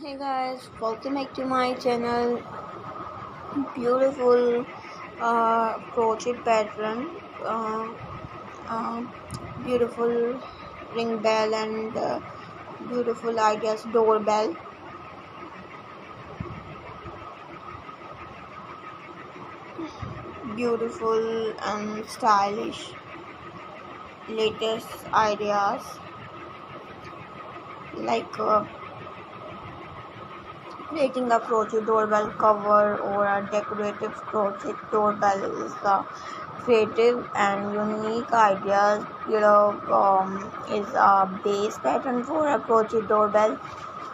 Hey guys, welcome back to my channel. Beautiful crochet pattern, uh, uh, beautiful ring bell and beautiful ideas doorbell. Beautiful and stylish latest ideas like creating a crochet doorbell cover or a decorative crochet doorbell is the creative and unique ideas. Is a base pattern for a crochet doorbell.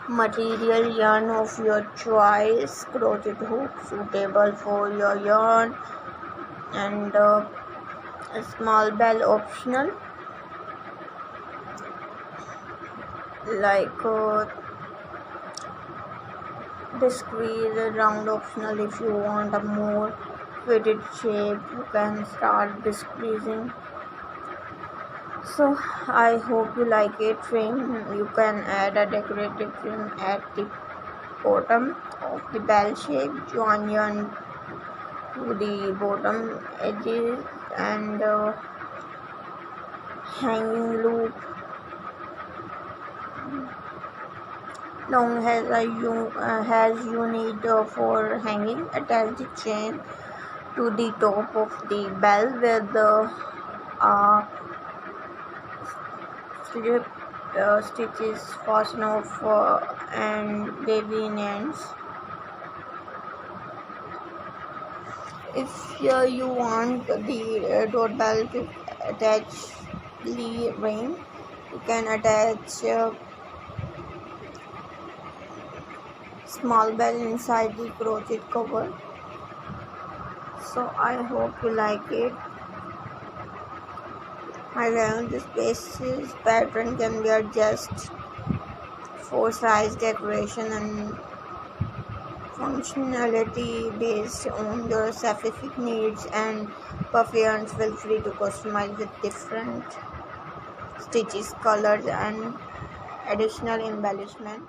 Material yarn of your choice, crochet hook suitable for your yarn, and a small bell optional like the squeeze round optional. If you want a more fitted shape, you can start decreasing. So I hope you like it. Trim, you can add a decorative trim at the bottom of the bell shape. Join yarn to the bottom edges and hanging loop. Long has you need for hanging. Attach the chain to the top of the bell with the strip stitches fasten off and wavy ends. If you want the doorbell to attach the ring, you can attach small bell inside the crochet cover. So I hope you like it. This basis pattern can be adjusted for size, decoration and functionality based on your specific needs, and puff yarns feel free to customize with different stitches, colors and additional embellishment.